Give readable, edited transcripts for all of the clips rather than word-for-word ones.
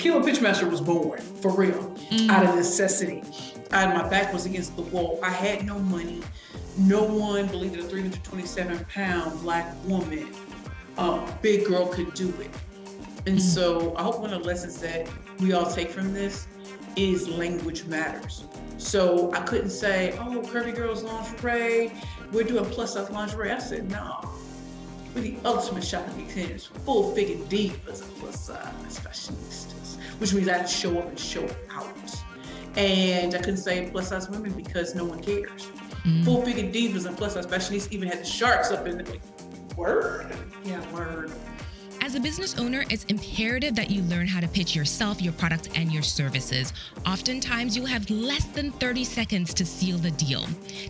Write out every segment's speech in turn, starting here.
Killer Pitchmaster was born for real, out of necessity. My back was against the wall. I had no money. No one believed that a 327-pound Black woman, big girl, could do it. And so I hope one of the lessons that we all take from this is language matters. So I couldn't say, oh, Curvy Girls Lingerie, we're doing plus size lingerie. I said, no, we're the ultimate shopping experience, full figure divas and plus size fashionistas, which means I had to show up and show out. And I couldn't say plus size women because no one cares. Full figure divas and plus size fashionistas even had the sharks up in it. Like, word? Yeah, word. As a business owner, it's imperative that you learn how to pitch yourself, your product, and your services. Oftentimes, you'll have less than 30 seconds to seal the deal.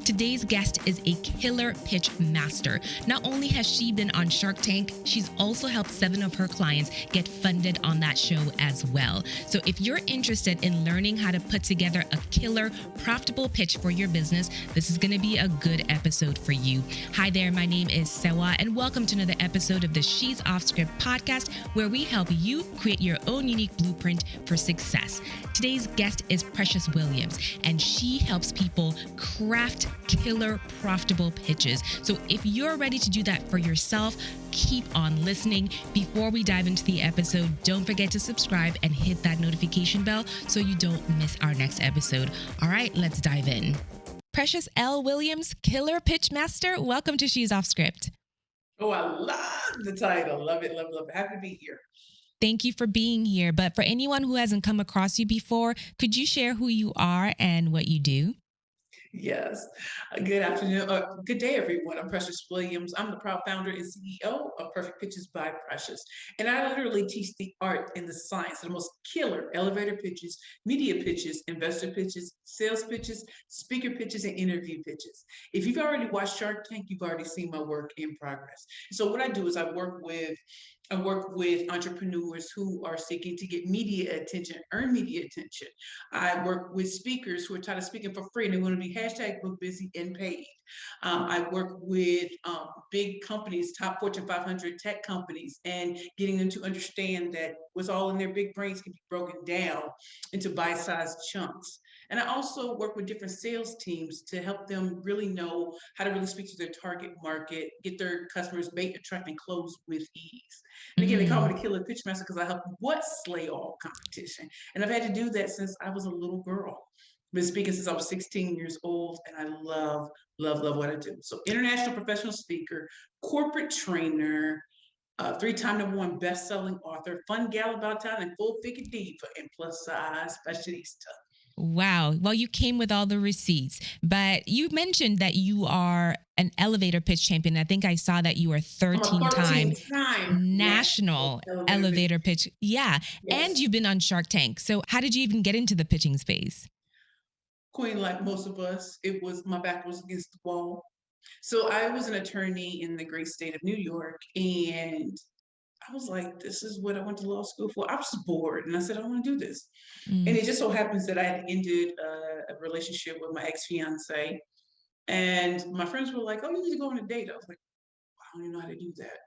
Today's guest is a killer pitch master. Not only has she been on Shark Tank, she's also helped 7 of her clients get funded on that show as well. So if you're interested in learning how to put together a killer, profitable pitch for your business, this is going to be a good episode for you. Hi there, my name is Sewa, and welcome to another episode of the She's Off Script podcast, where we help you create your own unique blueprint for success. Today's guest is Precious Williams, and she helps people craft killer profitable pitches. So if you're ready to do that for yourself, keep on listening. Before we dive into the episode, don't forget to subscribe and hit that notification bell so you don't miss our next episode. All right, let's dive in. Precious L. Williams, killer pitch master, welcome to She's Off Script. Oh, I love the title. Love it, love it, love it. Happy to be here. Thank you for being here. But for anyone who hasn't come across you before, could you share who you are and what you do? Yes. Good afternoon. Good day, everyone. I'm Precious Williams. I'm the proud founder and CEO of Perfect Pitches by Precious. And I literally teach the art and the science of the most killer elevator pitches, media pitches, investor pitches, sales pitches, speaker pitches, and interview pitches. If you've already watched Shark Tank, you've already seen my work in progress. So what I do is I work with entrepreneurs who are seeking to get media attention, earn media attention. I work with speakers who are tired of speaking for free and they want to be hashtag book busy and paid. I work with big companies, top Fortune 500 tech companies, and getting them to understand that what's all in their big brains can be broken down into bite-sized chunks. And I also work with different sales teams to help them really know how to really speak to their target market, get their customers bait, attract, and close with ease. And again, they call me the killer pitch master because I help what slay all competition. And I've had to do that since I was a little girl. I've been speaking since I was 16 years old, and I love, love, love what I do. So international professional speaker, corporate trainer, 3-time #1 best-selling author, fun gal about town, and full-figure diva, and plus size fashionista. Wow. Well, you came with all the receipts, but you mentioned that you are an elevator pitch champion. I think I saw that you are 13-time national elevator pitch. Yeah. Yes. And you've been on Shark Tank. So how did you even get into the pitching space? Queen, like most of us, it was my back was against the wall. So I was an attorney in the great state of New York, and I was like, this is what I went to law school for. I was bored, and I said, I want to do this. And it just so happens that I had ended a relationship with my ex-fiance, and my friends were like, oh, you need to go on a date. I was like, I don't even know how to do that.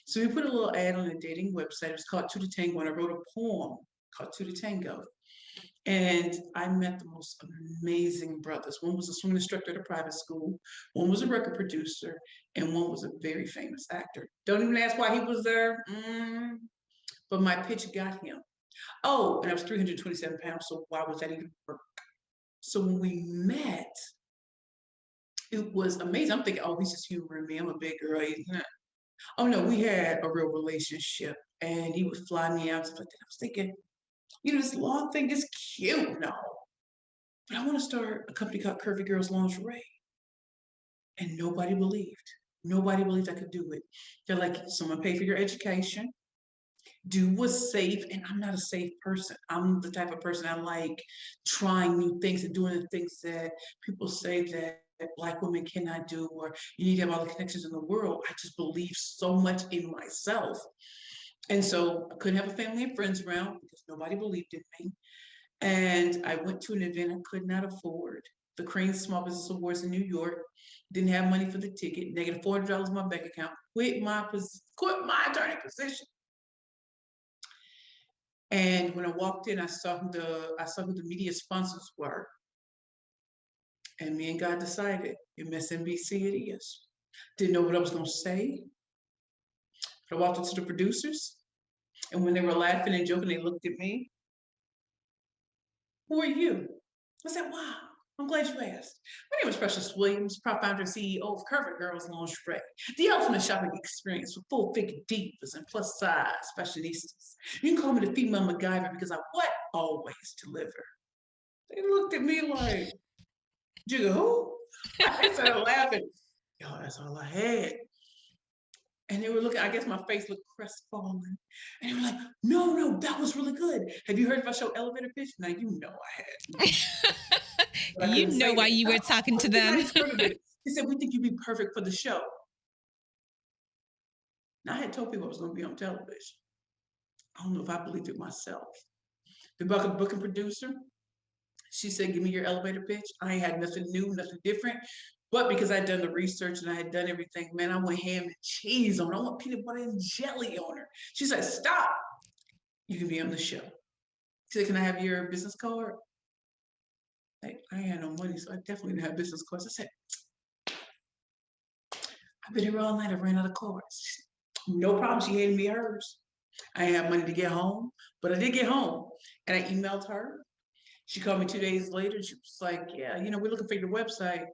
So we put a little ad on a dating website. It was called To the Tango, and I wrote a poem called To the Tango. And I met the most amazing brothers. One was a swim instructor at a private school, one was a record producer, and one was a very famous actor. Don't even ask why he was there, but my pitch got him. Oh, and I was 327 pounds, so why was that even work? So when we met, it was amazing. I'm thinking, oh, he's just humoring me. I'm a big girl. Oh no, we had a real relationship, and he would fly me out. But I was thinking, this long thing is cute, no, but I want to start a company called Curvy Girls Lingerie. And nobody believed. Nobody believed I could do it. They're like, someone pay for your education, do what's safe. And I'm not a safe person. I'm the type of person I like trying new things and doing the things that people say that Black women cannot do, or you need to have all the connections in the world. I just believe so much in myself. And so I couldn't have a family and friends around because nobody believed in me. And I went to an event I could not afford, the Crane Small Business Awards in New York. Didn't have money for the ticket, negative $400 in my bank account, quit my attorney position. And when I walked in, I saw who the media sponsors were, and me and God decided MSNBC it is. Didn't know what I was gonna say. But I walked into the producers, and when they were laughing and joking, they looked at me. Who are you? I said, wow, I'm glad you asked. My name is Precious Williams, proud founder and CEO of Curvy Girls Lingerie, the ultimate shopping experience for full figure divas and plus size fashionistas. You can call me the female MacGyver because I what? Always deliver. They looked at me like, Jigga who? I started laughing. Yo, that's all I had. And they were looking, I guess my face looked crestfallen. And they were like, no, no, that was really good. Have you heard of our show Elevator Pitch? Now you know I had, but I You couldn't know say why that. you were talking to them. I scripted it. He said, we think you'd be perfect for the show. Now I had told people I was going to be on television. I don't know if I believed it myself. The booking producer, she said, give me your elevator pitch. I ain't had nothing new, nothing different. But because I'd done the research and I had done everything, man, I went ham and cheese on it. I want peanut butter and jelly on her. She said, stop. You can be on the show. She said, can I have your business card? Like, I ain't had no money, so I definitely didn't have business cards. I said, I've been here all night. I ran out of cards. No problem. She handed me hers. I didn't have money to get home, but I did get home. And I emailed her. She called me 2 days later. She was like, yeah, we're looking for your website.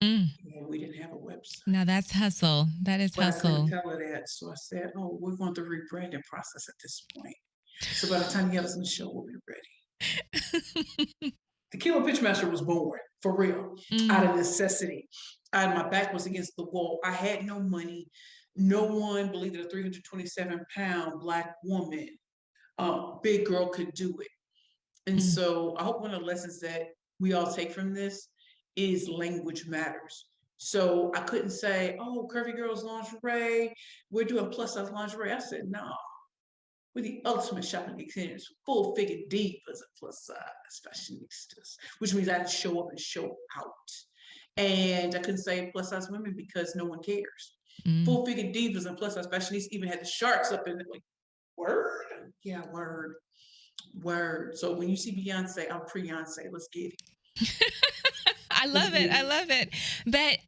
Mm, Yeah, we didn't have a website. now that's hustle. That is But I couldn't hustle. tell her that. So I said, oh, we're going through the rebranding process at this point. So by the time you have us on the show, we'll be ready. The Killer Pitchmaster was born, for real, out Mm, of necessity. My back was against the wall. I had no money. No one believed that a 327-pound Black woman, big girl, could do it. And mm, so I hope one of the lessons that we all take from this is language matters. So I couldn't say, oh, Curvy Girls Lingerie, we're doing plus size lingerie. I said, no, we're the ultimate shopping experience, full figure divas and plus size fashionistas, which means I had to show up and show out. And I couldn't say plus size women because no one cares. mm. Full figure divas and plus size fashionistas even had the sharks up in it, like, word? Yeah, word. Word. So when you see Beyonce, I'm pre-Beyonce. Let's get it. I Let's love it. get I it. love it. But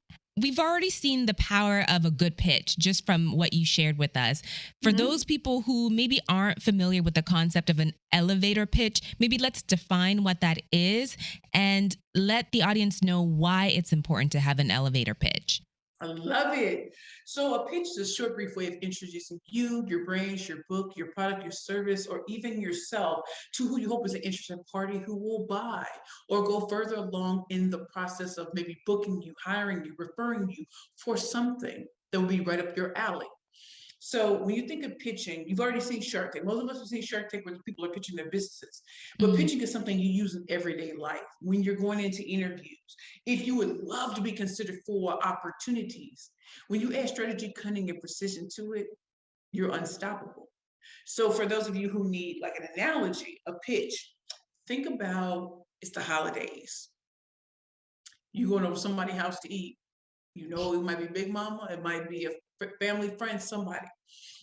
we've already seen the power of a good pitch just from what you shared with us. For Mhm. those people who maybe aren't familiar with the concept of an elevator pitch, maybe let's define what that is and let the audience know why it's important to have an elevator pitch. I love it. So a pitch is a short, brief way of introducing you, your brand, your book, your product, your service, or even yourself to who you hope is an interested party who will buy or go further along in the process of maybe booking you, hiring you, referring you for something that will be right up your alley. So when you think of pitching, you've already seen Shark Tank. Most of us have seen Shark Tank where the people are pitching their businesses. But Mm, pitching is something you use in everyday life when you're going into interviews. If you would love to be considered for opportunities, when you add strategy, cunning, and precision to it, you're unstoppable. So for those of you who need like an analogy, a pitch, think about it's the holidays. You going over somebody's house to eat. It might be Big Mama, it might be a family friend, somebody.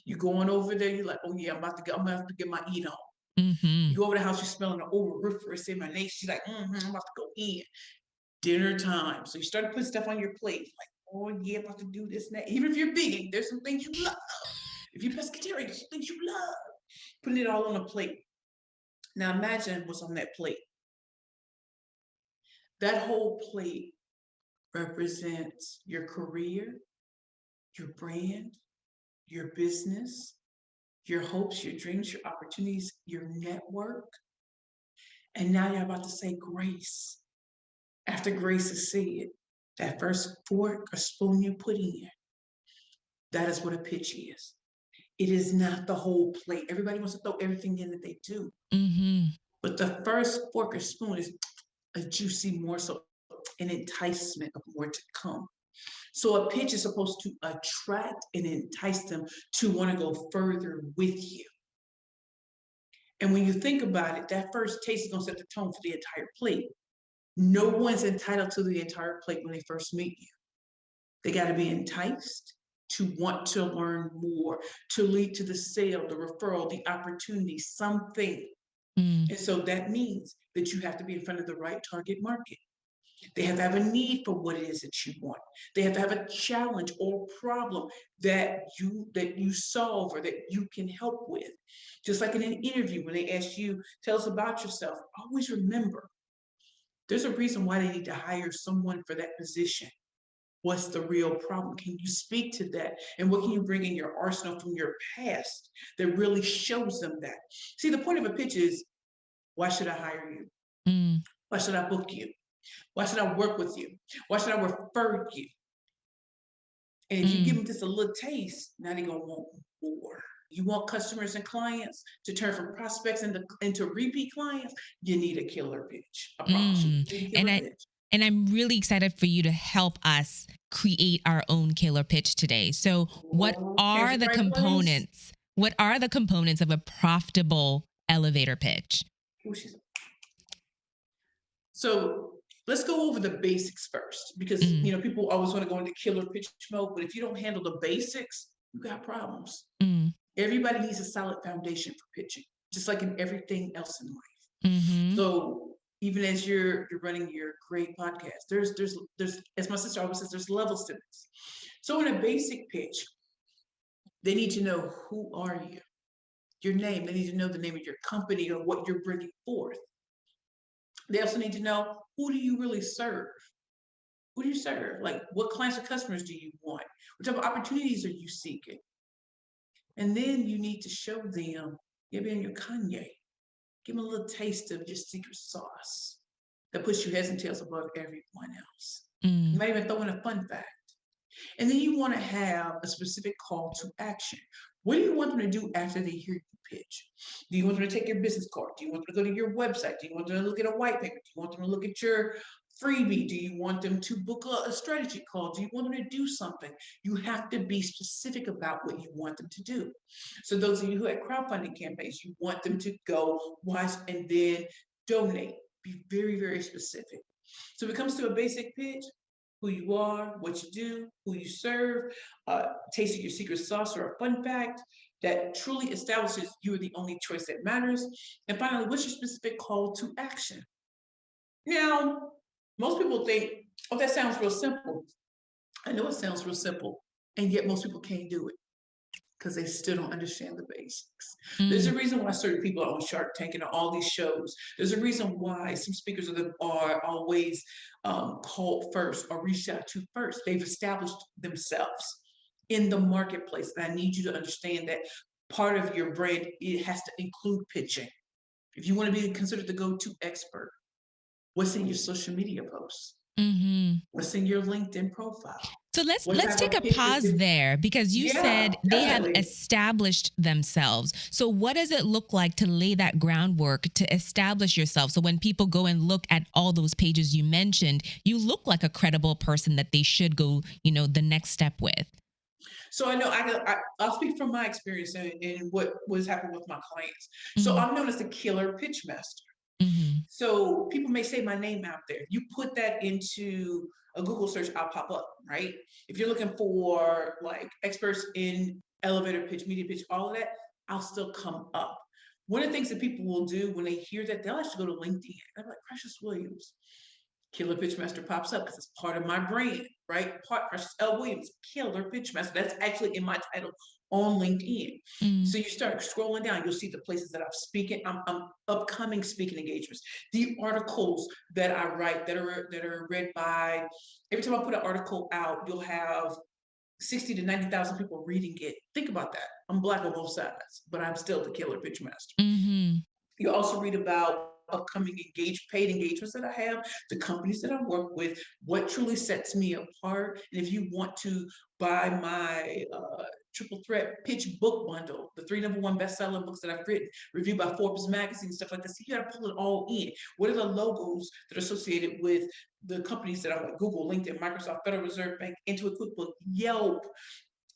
You going over there, you're like, oh yeah, I'm about to get my eat on. You hmm go over the house, you're smelling the overroofer, say my name. She's like, I'm about to go in. Dinner time. So you start to put stuff on your plate, like, oh yeah, I'm about to do this and that. Even if you're vegan, there's some things you love. If you're pescatarian, there's some things you love. Putting it all on a plate. Now imagine what's on that plate. That whole plate represents your career, your brand, your business, your hopes, your dreams, your opportunities, your network. And now you're about to say grace. After grace is said, that first fork or spoon you put in, that is what a pitch is. It is not the whole plate. Everybody wants to throw everything in that they do. hmm But the first fork or spoon is a juicy morsel, an enticement of more to come. So a pitch is supposed to attract and entice them to want to go further with you. And when you think about it, that first taste is going to set the tone for the entire plate. No one's entitled to the entire plate when they first meet you. They got to be enticed, to want to learn more, to lead to the sale, the referral, the opportunity, something. Mm, And so that means that you have to be in front of the right target market. They have to have a need for what it is that you want. They have to have a challenge or problem that you solve or that you can help with. Just like in an interview, when they ask you, tell us about yourself, always remember there's a reason why they need to hire someone for that position. What's the real problem? Can you speak to that? And what can you bring in your arsenal from your past that really shows them that? See, the point of a pitch is, why should I hire you? mm, Why should I book you? Why should I work with you? Why should I refer you? And if you give mm, them just a little taste, now they're gonna want more. You want customers and clients to turn from prospects into repeat clients, you need a killer pitch. I promise you, mm. you need a And killer I pitch. and I'm really excited for you to help us create our own killer pitch today. So, what Oh, came are to the the right place. components? What are the components of a profitable elevator pitch? Ooh, so let's go over the basics first, because Mm, people always want to go into killer pitch mode, but if you don't handle the basics, you got problems. mm, Everybody needs a solid foundation for pitching, just like in everything else in life. mhm, So even as you're running your great podcast, there's as my sister always says, there's levels to this. So in a basic pitch, they need to know, who are you? Your name. They need to know the name of your company or what you're bringing forth. They also need to know, who do you really serve? Who do you serve? Like, what clients or customers do you want? What type of opportunities are you seeking? And then you need to show them, maybe in your Kanye, give them a little taste of your secret sauce that puts you heads and tails above everyone else. You mm, might even throw in a fun fact. And then you want to have a specific call to action. What do you want them to do after they hear you pitch? Do you want them to take your business card? Do you want them to go to your website? Do you want them to look at a white paper? Do you want them to look at your freebie? Do you want them to book a strategy call? Do you want them to do something? You have to be specific about what you want them to do. So those of you who had crowdfunding campaigns, you want them to go watch and then donate. Be very, very specific. So if it comes to a basic pitch, who you are, what you do, who you serve, tasting your secret sauce or a fun fact that truly establishes you are the only choice that matters. And finally, what's your specific call to action? Now, most people think, oh, that sounds real simple. I know it sounds real simple, and yet most people can't do it because they still don't understand the basics. There's a mm, reason why certain people are on Shark Tank and all these shows. There's a reason why some speakers are always called first or reached out to first. They've established themselves in the marketplace. And I need you to understand that part of your brand, it has to include pitching. If you want to be considered the go-to expert, what's in your social media posts? mhm. What's in your LinkedIn profile? So let's What let's type take of a pictures? pause there because you Yeah, said they have definitely. established themselves. So what does it look like to lay that groundwork to establish yourself? So when people go and look at all those pages you mentioned, you look like a credible person that they should go, the next step with. So I know I'll speak from my experience and what was happening with my clients. So Mhm, I'm known as the killer pitch master. mhm, So people may say my name out there. You put that into a Google search, I'll pop up, right? If you're looking for like experts in elevator pitch, media pitch, all of that, I'll still come up. One of the things that people will do when they hear that, they'll actually go to LinkedIn. They're like, Precious Williams, Killer Pitchmaster pops up because it's part of my brand, right? Precious L. Williams, Killer Pitchmaster. That's actually in my title on LinkedIn. mm, So you start scrolling down, you'll see the places that I'm upcoming speaking engagements, the articles that I write that are read by. Every time I put an article out, you'll have 60 to 90,000 people reading it. Think about that. I'm black on both sides, but I'm still the Killer Pitchmaster. mhm, You also read about upcoming paid engagements that I have, the companies that I work with, what truly sets me apart. And if you want to buy my triple threat pitch book bundle, the 3 number one best-selling books that I've written, reviewed by Forbes magazine, stuff like this, you got to pull it all in. What are the logos that are associated with the companies that I'm with? Google, LinkedIn, Microsoft, Federal Reserve Bank, Intuit QuickBooks, Yelp,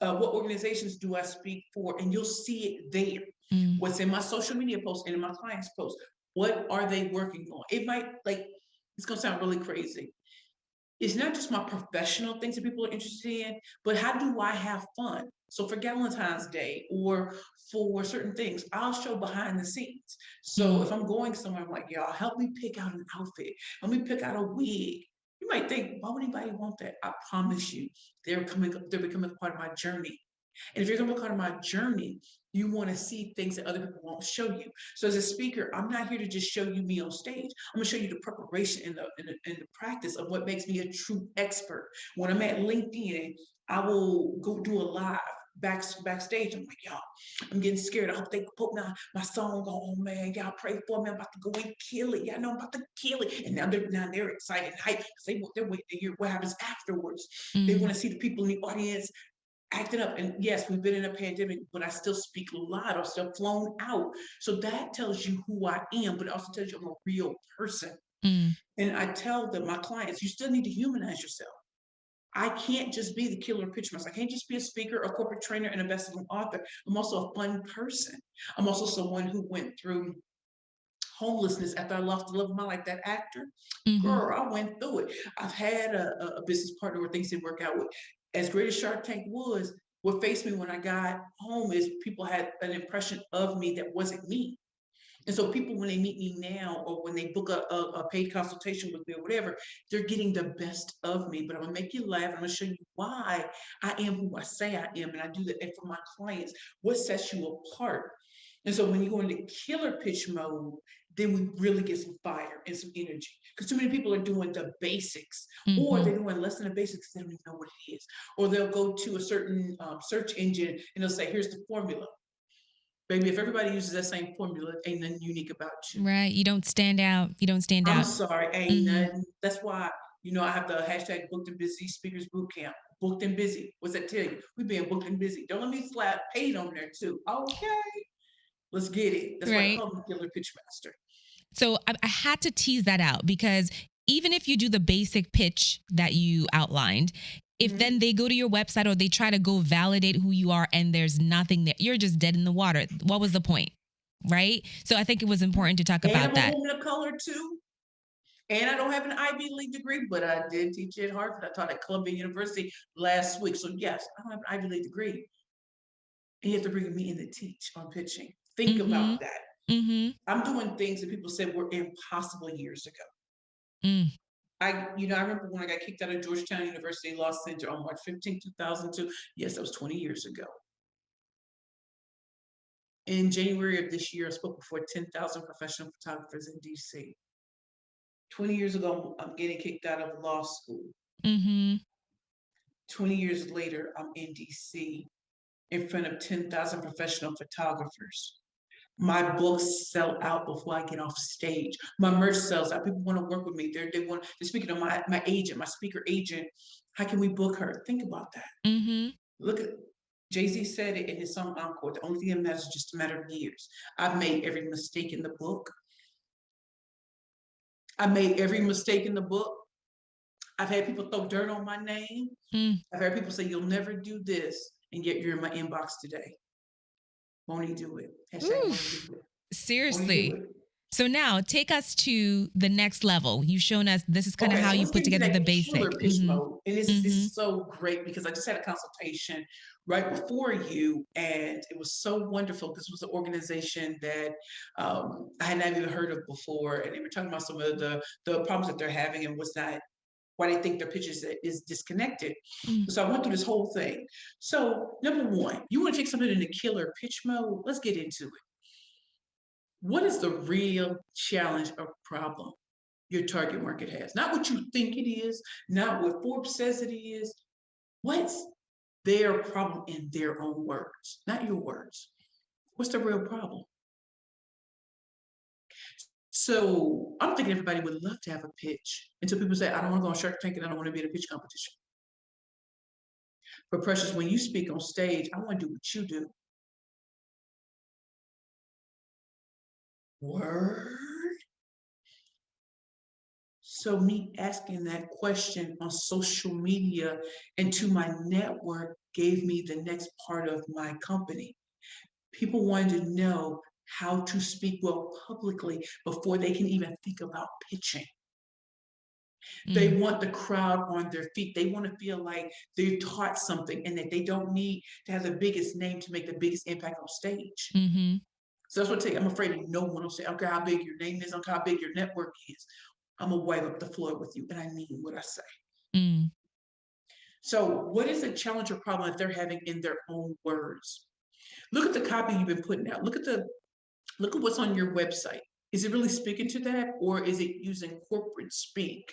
what organizations do I speak for? And you'll see it there. mm, What's in my social media posts and in my clients' posts? What are they working on? It might, like, it's gonna sound really crazy. it's not just my professional things that people are interested in, but how do I have fun? So for Valentine's Day or for certain things, I'll show behind the scenes. So Mm, if I'm going somewhere, I'm like, y'all help me pick out an outfit. Help me pick out a wig. You might think, why would anybody want that? I promise you, they're becoming part of my journey. And if you're going to be part of my journey, you want to see things that other people won't show you. So as a speaker, I'm not here to just show you me on stage. I'm going to show you the preparation and the practice of what makes me a true expert. When I'm at LinkedIn, I will go do a live backstage. I'm like, y'all, I'm getting scared. I hope they put my song on. Oh man, y'all pray for me. I'm about to go and kill it. Y'all know I'm about to kill it. And now they're excited and hyped because they're waiting to hear what happens afterwards. They mm, want to see the people in the audience acting up. And yes, we've been in a pandemic, but I still speak live. I'm still flown out. So that tells you who I am, but it also tells you I'm a real person. mm. And I tell them, my clients, you still need to humanize yourself. I can't just be the killer pitch master. I can't just be a speaker, a corporate trainer, and a best-selling author. I'm also a fun person. I'm also someone who went through homelessness after I lost the love of my life. That actor, Mhm. girl, I went through it. I've had a business partner where things didn't work out with. As great as Shark Tank was, what faced me when I got home is people had an impression of me that wasn't me. And so people, when they meet me now, or when they book a paid consultation with me or whatever, they're getting the best of me. But I'm gonna make you laugh. I'm gonna show you why I am who I say I am. And I do that. And for my clients, what sets you apart? And so when you go into killer pitch mode, then we really get some fire and some energy. Because too many people are doing the basics, or they're Mhm. doing less than the basics, they don't even know what it is. Or they'll go to a certain search engine and they'll say, here's the formula. Baby, if everybody uses that same formula, ain't nothing unique about you. Right. You don't stand out. You don't stand I'm out. sorry, ain't Mhm. nothing. That's why, I have the hashtag booked and busy speakers boot camp. Booked and busy. What's that tell you? We being booked and busy. Don't let me slap paid on there too. Okay, let's get it. That's why I Right. call me Killer Pitch Master. So I had to tease that out because even if you do the basic pitch that you outlined, if then Mhm. they go to your website or they try to go validate who you are and there's nothing there, you're just dead in the water. What was the point? Right. So I think it was important to talk And about I'm a that. woman of color too. And I don't have an Ivy League degree, but I did teach at Harvard. I taught at Columbia University last week. So yes, I don't have an Ivy League degree. And you have to bring me in to teach on pitching. Think Mhm. about that. Mhm. I'm doing things that people said were impossible years ago. Mm. I remember when I got kicked out of Georgetown University Law Center on March 15th, 2002. Yes, that was 20 years ago. In January of this year, I spoke before 10,000 professional photographers in DC. 20 years ago, I'm getting kicked out of law school. Mhm. 20 years later, I'm in DC in front of 10,000 professional photographers. My books sell out before I get off stage. My merch sells out. People want to work with me. They're speaking to my agent, my speaker agent. How can we book her? Think about that. Mhm. Look at Jay-Z said it in his song Encore. The only thing that matters is just a matter of years. I've made every mistake in the book. I made every mistake in the book. I've had people throw dirt on my name. Mm. I've heard people say you'll never do this, and yet you're in my inbox today. Won't he do it? Hashtag won't he Oof. do it? Won't he do Seriously. it? So now take us to the next level. You've shown us this is kind of Okay, how so you let's put get into together the that basic. killer pitch Mhm. mode. And this Mhm. is so great because I just had a consultation right before you, and it was so wonderful because it was an organization that I had not even heard of before, and they were talking about some of the problems that they're having and what's not why they think their pitches is disconnected. Mm. So I went through this whole thing. So number one, you want to take something in the killer pitch mode? Let's get into it. What is the real challenge or problem your target market has? Not what you think it is, not what Forbes says it is. What's their problem in their own words, not your words? What's the real problem? So I'm thinking everybody would love to have a pitch until people say, I don't want to go on Shark Tank and I don't want to be in a pitch competition. But Precious, when you speak on stage, I want to do what you do. Word. So me asking that question on social media and to my network gave me the next part of my company. People wanted to know how to speak well publicly before they can even think about pitching. They Mm, want the crowd on their feet. They want to feel like they're taught something and that they don't need to have the biggest name to make the biggest impact on stage. mhm, So that's what I tell you. I'm afraid of no one will say, okay, how big your name is, okay, how big your network is. I'm gonna wipe up the floor with you, and I mean what I say. mm, So, what is the challenge or problem that they're having in their own words? Look at the copy you've been putting out. Look at what's on your website. Is it really speaking to that, or is it using corporate speak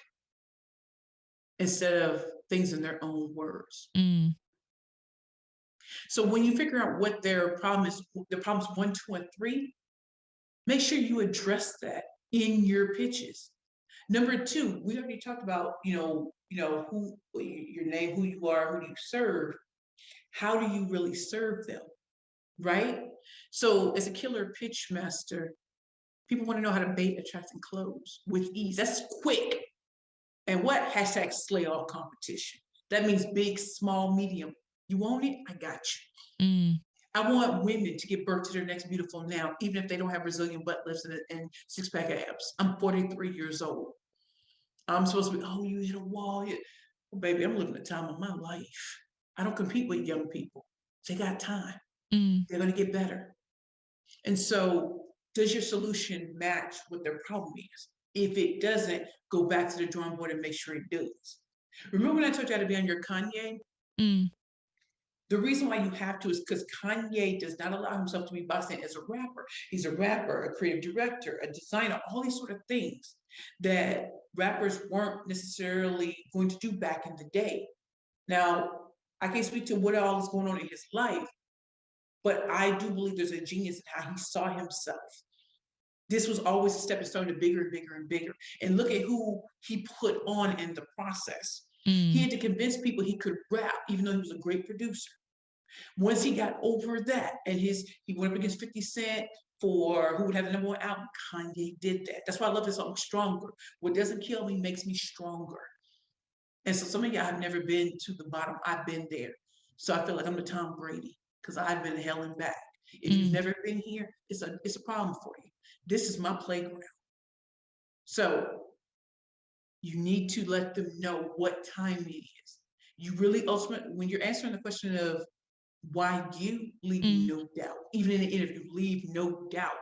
instead of things in their own words? mm, So when you figure out what their problem is, the problems 1, 2, and 3, make sure you address that in your pitches. Number 2, we already talked about, who your name, who you are, who do you serve. How do you really serve them, right? So as a killer pitch master, people want to know how to bait, attract, and close with ease. That's quick. And what? Hashtag slay all competition. That means big, small, medium. You want it? I got you. mm, I want women to give birth to their next beautiful now, even if they don't have Brazilian butt lifts and six-pack abs. I'm 43 years old. I'm supposed to be, oh, you hit a wall. Well, baby, I'm living the time of my life. I don't compete with young people. They got time. mm, They're going to get better. And so, does your solution match what their problem is? If it doesn't, go back to the drawing board and make sure it does. Remember when I told you how to be on your Kanye? mm, The reason why you have to is because Kanye does not allow himself to be boxed in as a rapper. He's a rapper, a creative director, a designer, all these sort of things that rappers weren't necessarily going to do back in the day. Now, I can't speak to what all is going on in his life, but I do believe there's a genius in how he saw himself. This was always a stepping stone to bigger and bigger and bigger. And look at who he put on in the process. He mm, had to convince people he could rap, even though he was a great producer. Once he got over that, and he went up against 50 Cent for who would have the #1 album, Kanye did that. That's why I love this song, Stronger. What doesn't kill me makes me stronger. And so some of y'all have never been to the bottom. I've been there. So I feel like I'm the Tom Brady because I've been hell and back. If you've mm, never been here, it's a problem for you. This is my playground. So you need to let them know what time it is. You really ultimately, when you're answering the question of why you, leave mm, no doubt. Even in the interview, leave no doubt.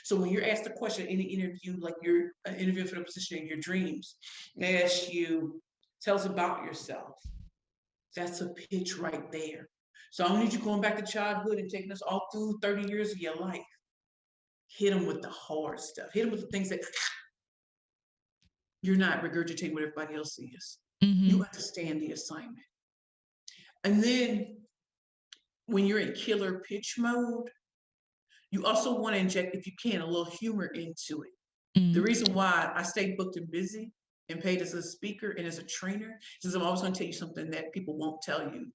So when you're asked a question in the interview, like you're interviewing for the position in your dreams, they ask you, tell us about yourself. That's a pitch right there. So I don't need you going back to childhood and taking us all through 30 years of your life. Hit them with the hard stuff. Hit them with the things that you're not regurgitating what everybody else sees. You mhm, understand the assignment. And then when you're in killer pitch mode, you also want to inject, if you can, a little humor into it. The mm, reason why I stay booked and busy and paid as a speaker and as a trainer is I'm always going to tell you something that people won't tell you.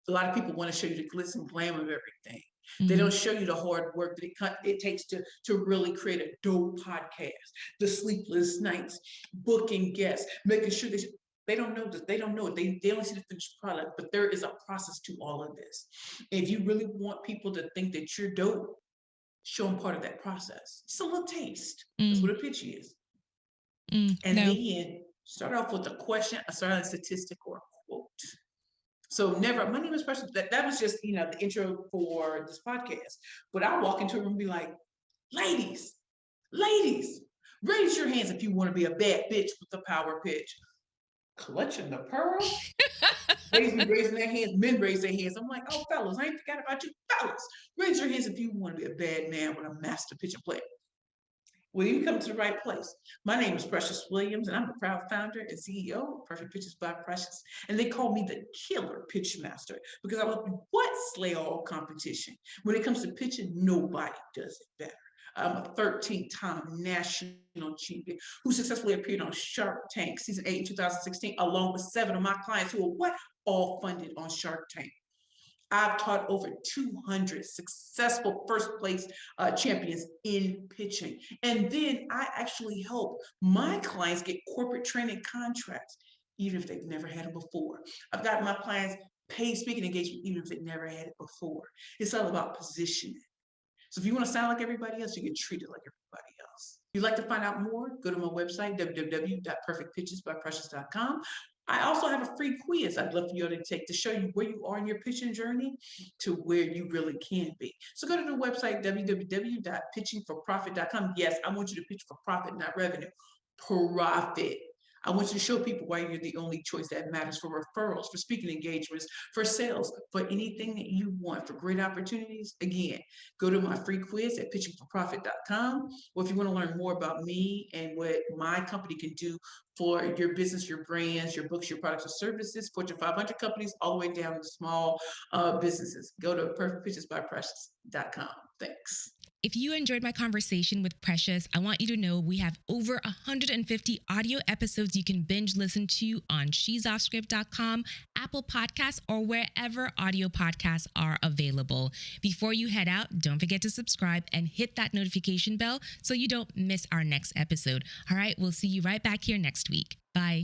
A lot of people want to show you the glitz and glam of everything. They mm, don't show you the hard work that it takes to really create a dope podcast, the sleepless nights, booking guests, making sure they don't know this. They don't know it. They only see the finished product, but there is a process to all of this. If you really want people to think that you're dope, show them part of that process. Just a little taste. That's what mm, a pitch is. mm. And No. then start off with a question, start on a statistic or a quote. So never, my name is Precious. That was just, the intro for this podcast. But I walk into a room and be like, ladies, ladies, raise your hands if you want to be a bad bitch with the power pitch. Clutching the pearl. Ladies be raising their hands, men raise their hands. I'm like, oh, fellas, I ain't forgot about you. Fellas, raise your hands if you want to be a bad man with a master pitch and play. Well, you come to the right place. My name is Precious Williams, and I'm the proud founder and CEO of Perfect Pitches by Precious. And they call me the killer pitch master because I will what slay all competition. When it comes to pitching, nobody does it better. I'm a 13-time national champion who successfully appeared on Shark Tank season 8 in 2016, along with 7 of my clients who are all funded on Shark Tank. I've taught over 200 successful first place champions in pitching. And then I actually help my clients get corporate training contracts, even if they've never had it before. I've got my clients paid speaking engagement, even if they never had it before. It's all about positioning. So if you want to sound like everybody else, you get treated like everybody else. If you'd like to find out more, go to my website, www.perfectpitchesbyprecious.com. I also have a free quiz I'd love for you to take to show you where you are in your pitching journey to where you really can be. So go to the website, www.pitchingforprofit.com. Yes, I want you to pitch for profit, not revenue. Profit. I want you to show people why you're the only choice that matters for referrals, for speaking engagements, for sales, for anything that you want, for great opportunities. Again, go to my free quiz at pitchingforprofit.com. Or if you want to learn more about me and what my company can do for your business, your brands, your books, your products or services, Fortune 500 companies, all the way down to small businesses, go to perfectpitchesbyprecious.com. Thanks. If you enjoyed my conversation with Precious, I want you to know we have over 150 audio episodes you can binge listen to on she'soffscript.com, Apple Podcasts, or wherever audio podcasts are available. Before you head out, don't forget to subscribe and hit that notification bell so you don't miss our next episode. All right, we'll see you right back here next week. Bye.